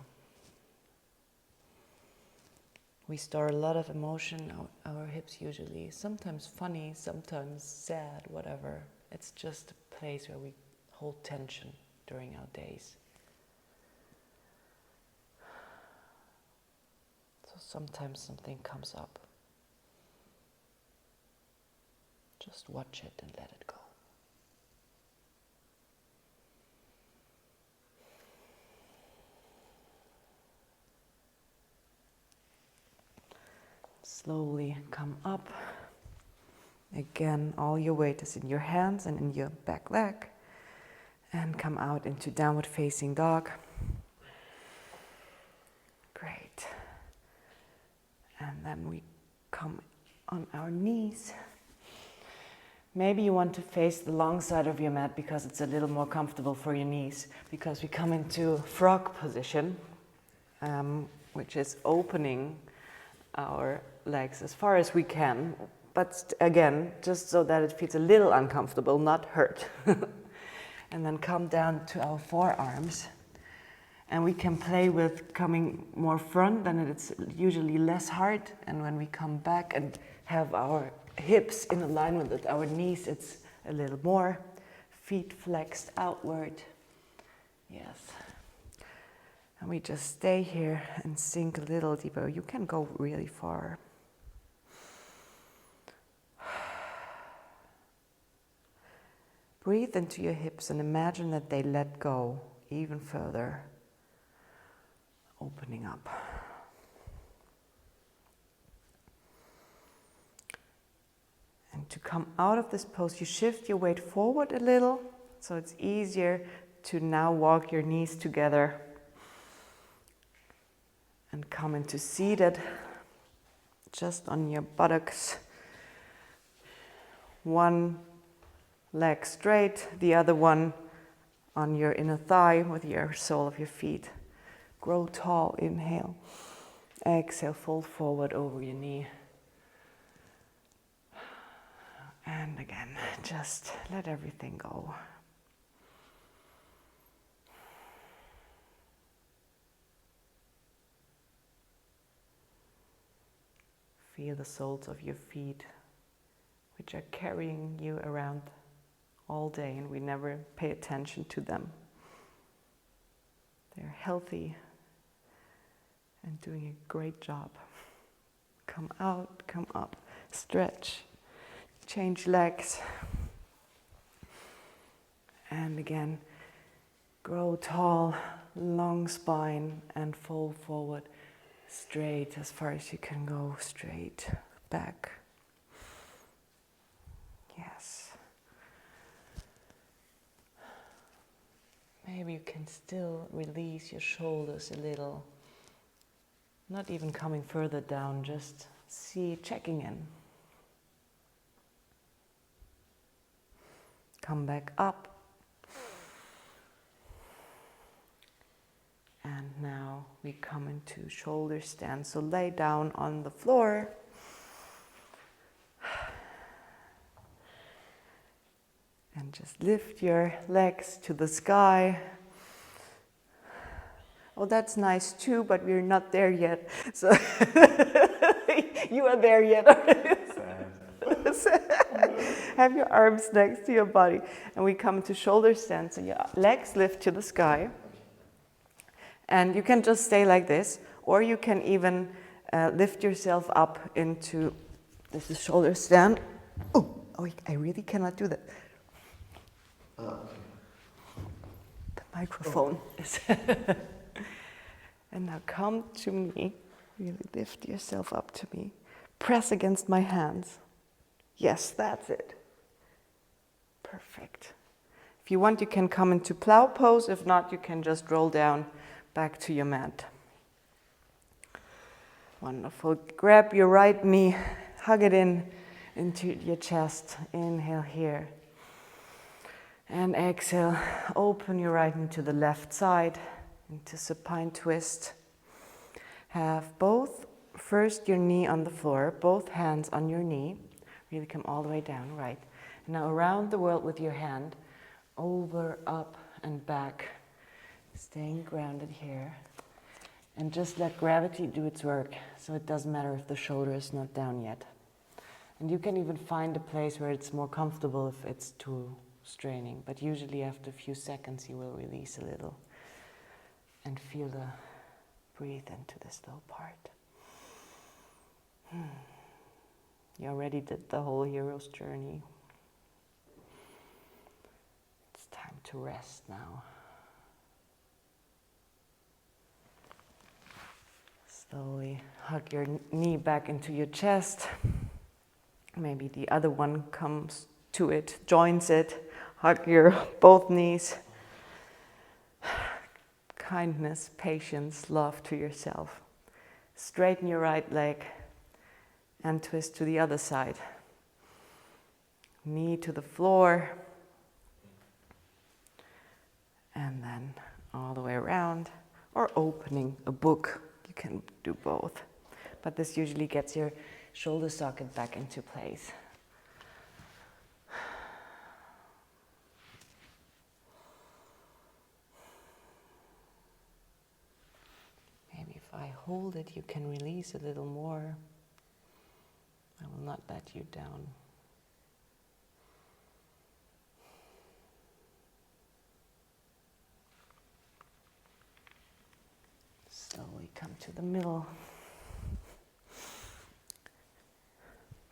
We store a lot of emotion, our hips usually, sometimes funny, sometimes sad, whatever. It's just a place where we hold tension during our days. So sometimes something comes up. Just watch it and let it go. Slowly come up. Again, all your weight is in your hands and in your back leg. And come out into downward facing dog. Great. And then we come on our knees. Maybe you want to face the long side of your mat because it's a little more comfortable for your knees, because we come into frog position, which is opening our legs as far as we can, but again, just so that it feels a little uncomfortable, not hurt. And then come down to our forearms. And we can play with coming more front, then it's usually less hard. And when we come back and have our hips in alignment with our knees, it's a little more. Feet flexed outward. Yes. And we just stay here and sink a little deeper. You can go really far. Breathe into your hips and imagine that they let go even further, opening up. And to come out of this pose, you shift your weight forward a little, so it's easier to now walk your knees together and come into seated, just on your buttocks. One leg straight, the other one on your inner thigh with your sole of your feet. Grow tall, inhale. Exhale, fold forward over your knee. And again, just let everything go. Feel the soles of your feet which are carrying you around all day and we never pay attention to them. They're healthy and doing a great job. Come out, come up, stretch, change legs. And again, grow tall, long spine, and fold forward, straight as far as you can go, straight back. Yes. Maybe you can still release your shoulders a little. Not even coming further down, just checking in. Come back up. And now we come into shoulder stand. So lay down on the floor. And just lift your legs to the sky. Oh, that's nice too, but we're not there yet. So you are there yet. Have your arms next to your body. And we come to shoulder stand. So your legs lift to the sky. And you can just stay like this. Or you can even lift yourself up into, this is shoulder stand. Oh, I really cannot do that. The microphone is... And now come to me, really lift yourself up to me. Press against my hands. Yes, that's it. Perfect. If you want, you can come into plow pose. If not, you can just roll down back to your mat. Wonderful. Grab your right knee, hug it into your chest. Inhale here. And exhale, open your right knee to the left side. Into supine twist. Have first your knee on the floor, both hands on your knee. Really come all the way down, right. And now around the world with your hand, over, up, and back. Staying grounded here. And just let gravity do its work, so it doesn't matter if the shoulder is not down yet. And you can even find a place where it's more comfortable if it's too straining. But usually after a few seconds you will release a little. And breathe into this little part. You already did the whole hero's journey. It's time to rest now. Slowly hug your knee back into your chest. Maybe the other one comes to it, joins it. Hug your both knees. Kindness, patience, love to yourself. Straighten your right leg and twist to the other side. Knee to the floor. And then all the way around. Or opening a book. You can do both. But this usually gets your shoulder socket back into place. If I hold it, you can release a little more. I will not let you down. Slowly come to the middle.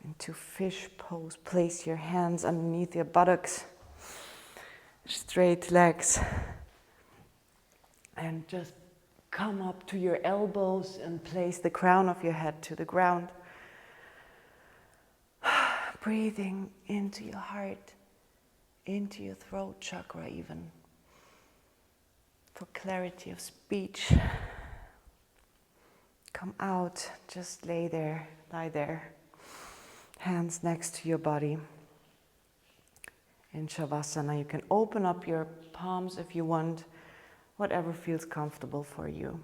Into fish pose. Place your hands underneath your buttocks. Straight legs. And just come up to your elbows and place the crown of your head to the ground. Breathing into your heart, into your throat chakra even, for clarity of speech. Come out, just lie there. Hands next to your body. In Savasana, you can open up your palms if you want, whatever feels comfortable for you.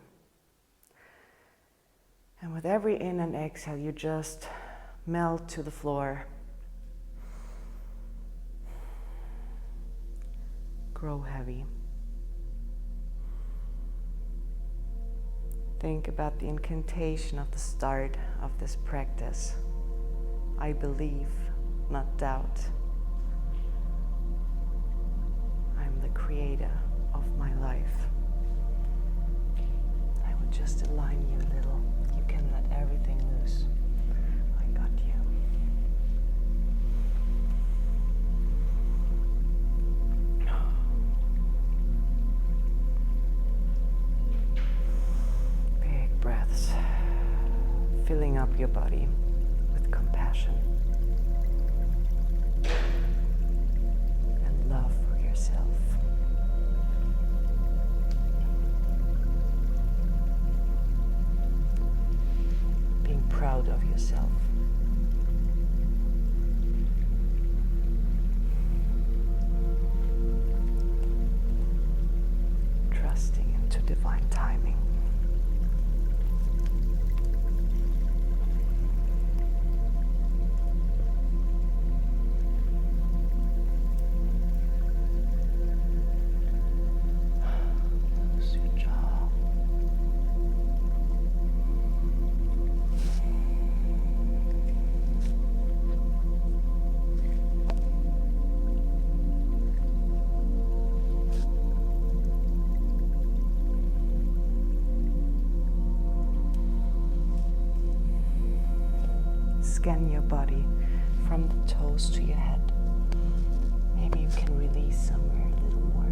And with every in and exhale, you just melt to the floor. Grow heavy. Think about the incantation of the start of this practice. I believe. not doubt. I'm the creator of my life. I will just align you a little. You can let everything loose. I got you. Big breaths, filling up your body with compassion and love for yourself. Being proud of yourself. Trusting into divine timing. Loose your jaw. Scan your body from the toes to your head. Maybe you can release somewhere a little more.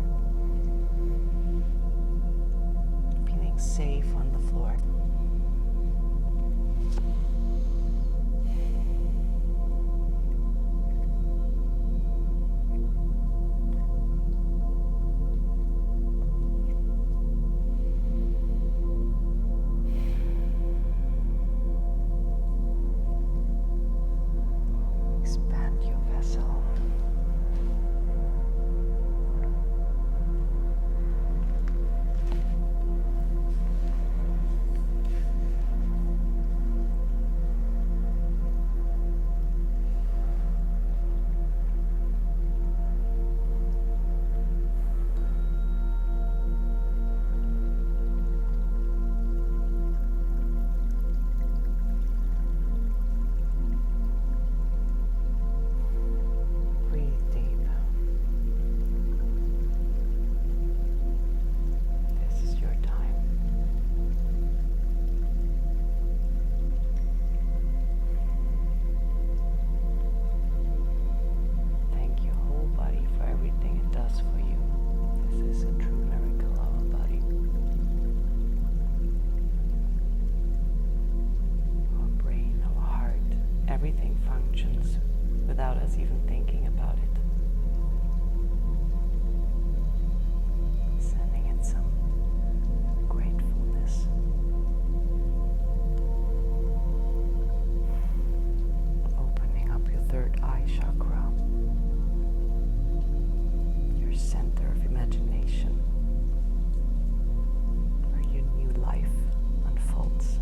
Feeling safe on the floor. Expand your vessel. Breathe deep. This is your time. Thank your whole body for everything it does for you. This is a true miracle of a body. Our brain, our heart, everything functions without us even thinking about it. Sending it some gratefulness. Opening up your third eye chakra, your center of imagination, where your new life unfolds.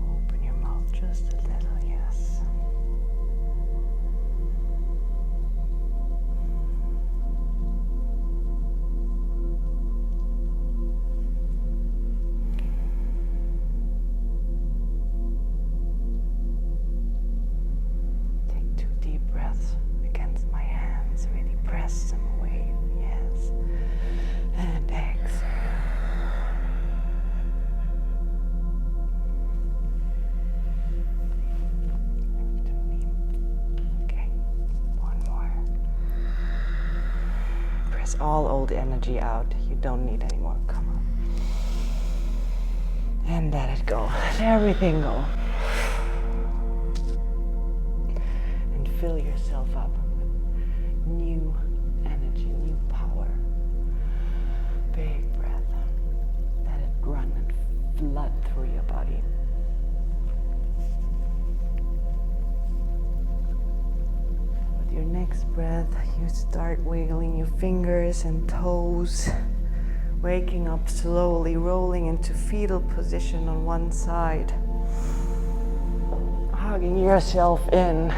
Open your mouth just a little, yes. Take 2 deep breaths against my hands. Really press them away, yes. And exhale. Okay, one more. Press all old energy out. You don't need any more. Come on. And let it go. Let everything go. And fill yourself up with new energy, new power. Big breath. Let it run and flood through your body. With your next breath, you start wiggling your fingers and toes, waking up slowly, rolling into fetal position on one side. Hugging yourself in,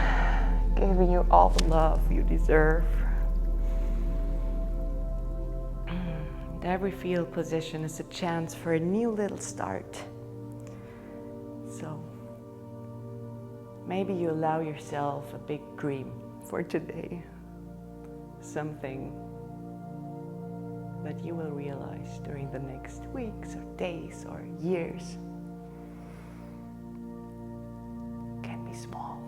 giving you all the love you deserve. Every field position is a chance for a new little start. So maybe you allow yourself a big dream for today. Something that you will realize during the next weeks or days or years. Can be small,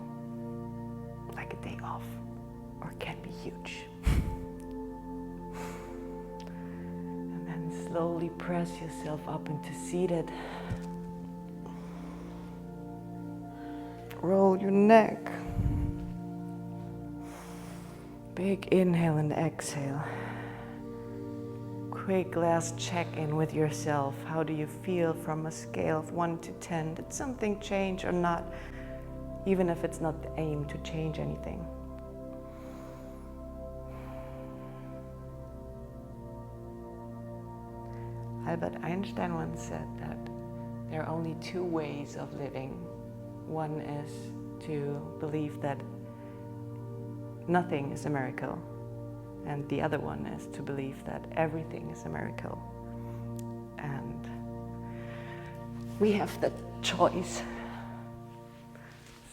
like a day off, or can be huge. And then slowly press yourself up into seated. Roll your neck. Big inhale and exhale. Quick last check-in with yourself. How do you feel from a scale of 1 to 10? Did something change or not? Even if it's not the aim to change anything. Albert Einstein once said that there are only two ways of living. One is to believe that nothing is a miracle, and the other one is to believe that everything is a miracle. And we have the choice.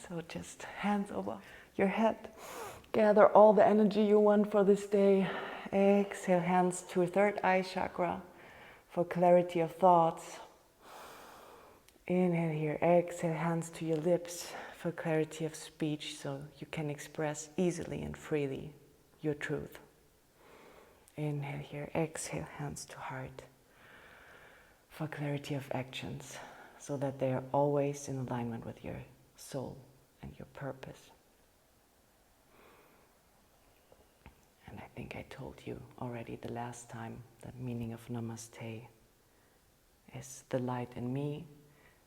So just hands over your head. Gather all the energy you want for this day. Exhale, hands to your third eye chakra for clarity of thoughts. Inhale here, exhale, hands to your lips for clarity of speech so you can express easily and freely your truth. Inhale here, exhale, hands to heart for clarity of actions so that they are always in alignment with your soul and your purpose. And I think I told you already the last time that meaning of Namaste is the light in me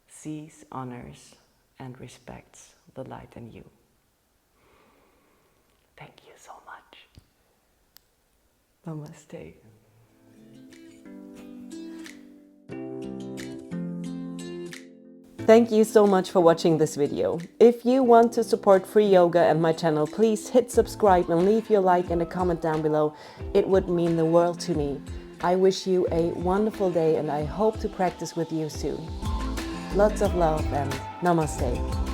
sees, honors, and respects the light in you. Thank you so much. Namaste. Thank you so much for watching this video. If you want to support free yoga and my channel, please hit subscribe and leave your like and a comment down below. It would mean the world to me. I wish you a wonderful day and I hope to practice with you soon. Lots of love and namaste.